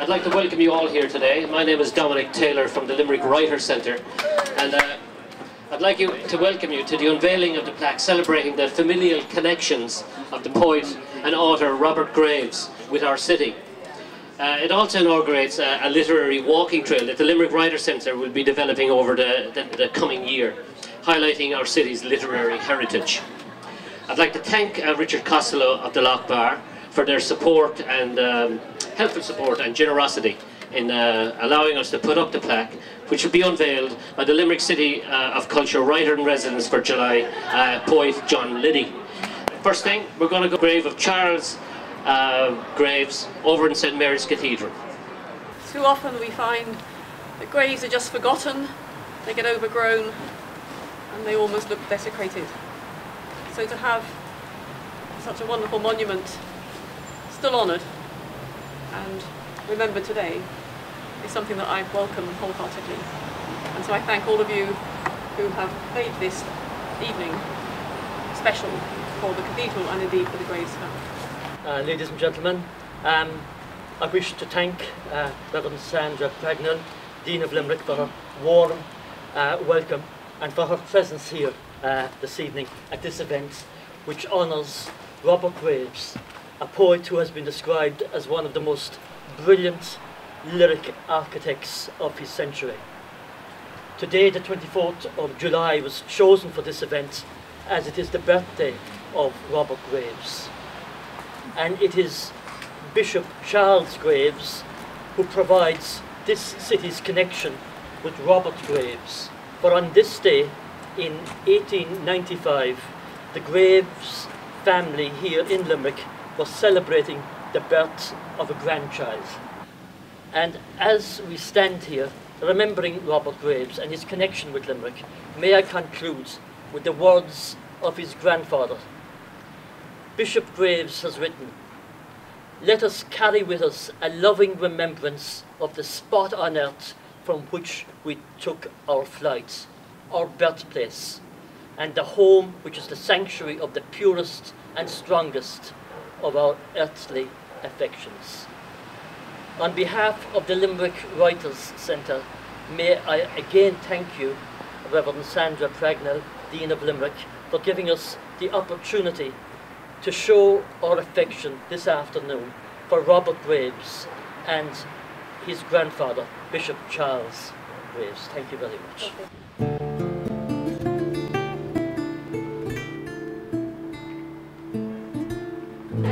I'd like to welcome you all here today. My name is Dominic Taylor from the Limerick Writers Centre, and I'd like to welcome you to the unveiling of the plaque celebrating the familial connections of the poet and author Robert Graves with our city. It also inaugurates a literary walking trail that the Limerick Writers Centre will be developing over the coming year, highlighting our city's literary heritage. I'd like to thank Richard Costello of the Locke Bar for their support and helpful support and generosity in allowing us to put up the plaque, which will be unveiled by the Limerick City of Culture Writer in Residence for July, poet John Liddy. First thing, we're going to go to the grave of Charles Graves over in St Mary's Cathedral. Too often we find that graves are just forgotten, they get overgrown, and they almost look desecrated. So to have such a wonderful monument still honoured and remembered today is something that I welcome wholeheartedly. And so I thank all of you who have made this evening special for the cathedral and indeed for the Graves family. Ladies and gentlemen, I wish to thank Reverend Sandra Pragnell, Dean of Limerick, for her warm welcome and for her presence here this evening at this event, which honours Robert Graves, a poet who has been described as one of the most brilliant lyric architects of his century. Today, the 24th of July, was chosen for this event as it is the birthday of Robert Graves. And it is Bishop Charles Graves who provides this city's connection with Robert Graves. For on this day, in 1895, the Graves family here in Limerick was celebrating the birth of a grandchild. And as we stand here, remembering Robert Graves and his connection with Limerick, may I conclude with the words of his grandfather. Bishop Graves has written, "Let us carry with us a loving remembrance of the spot on earth from which we took our flight, our birthplace, and the home which is the sanctuary of the purest and strongest of our earthly affections." On behalf of the Limerick Writers Centre, may I again thank you, Reverend Sandra Pragnell, Dean of Limerick, for giving us the opportunity to show our affection this afternoon for Robert Graves and his grandfather, Bishop Charles Graves. Thank you very much.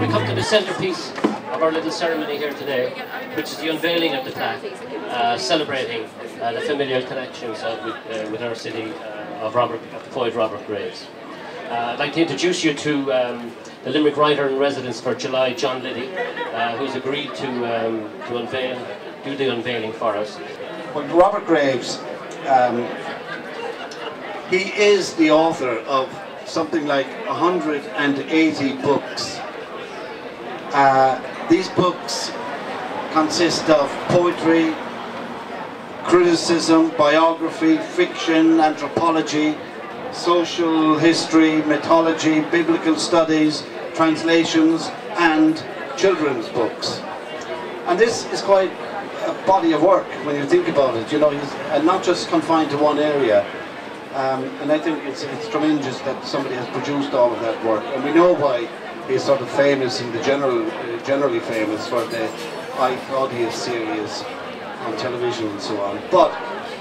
We come to the centrepiece of our little ceremony here today, which is the unveiling of the plaque, celebrating the familial connections with our city of the poet Robert Graves. I'd like to introduce you to the Limerick Writer in Residence for July, John Liddy, who's agreed to do the unveiling for us. Well, Robert Graves, he is the author of something like 180 books. These books consist of poetry, criticism, biography, fiction, anthropology, social history, mythology, biblical studies, translations, and children's books. And this is quite a body of work when you think about it, you know, and not just confined to one area. And I think it's tremendous that somebody has produced all of that work. And we know why he's sort of famous in the generally famous for the I Claudius series on television and so on. But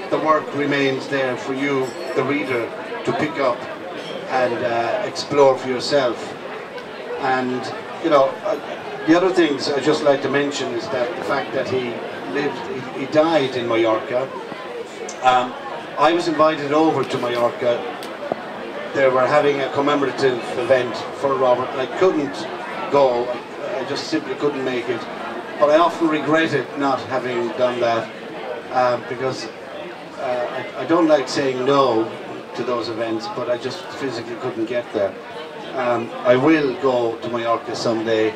the work remains there for you, the reader, to pick up and explore for yourself. And you know, the other things I'd just like to mention is that the fact that he died in Mallorca. I was invited over to Mallorca. They were having a commemorative event for Robert. I couldn't go, I just simply couldn't make it. But I often regretted not having done that because I don't like saying no to those events, but I just physically couldn't get there. I will go to Mallorca someday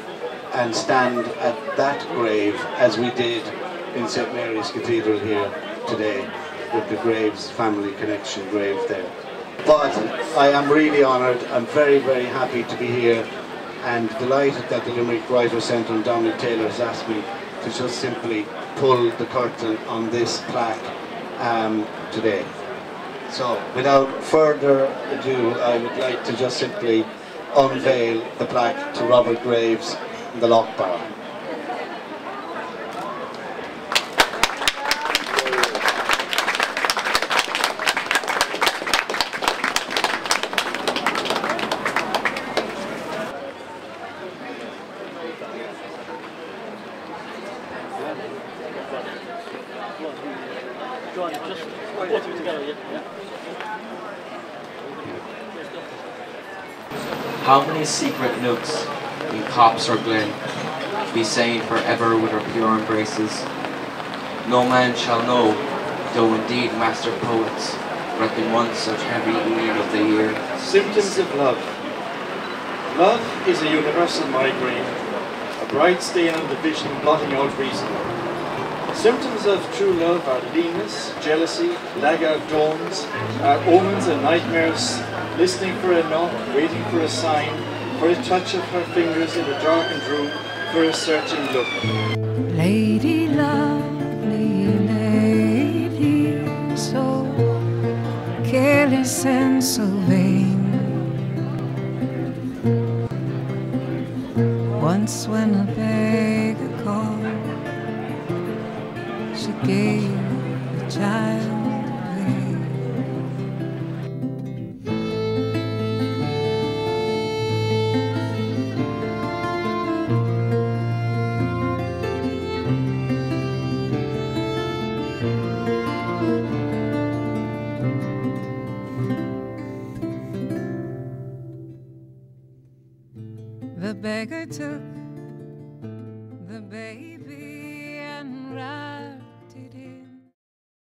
and stand at that grave as we did in St Mary's Cathedral here today, with the Graves family connection grave there. But I am really honoured. I'm very, very happy to be here and delighted that the Limerick Writers Centre and Dominic Taylor has asked me to just simply pull the curtain on this plaque today. So, without further ado, I would like to just simply unveil the plaque to Robert Graves and the Locke Bar. How many secret nooks in copse or glen we saying forever with our pure embraces? No man shall know, though indeed master poets reckon one such heavy eve of the year. Symptoms of love. Love is a universal migraine, a bright stain on the vision blotting out reason. Symptoms of true love are leanness, jealousy, laggard dawns, omens and nightmares, listening for a knock, waiting for a sign, for a touch of her fingers in a darkened room, for a searching look. Lady, lovely lady, so careless and so vain. Once when a beggar called, she gave the child away. The beggar took the baby and ran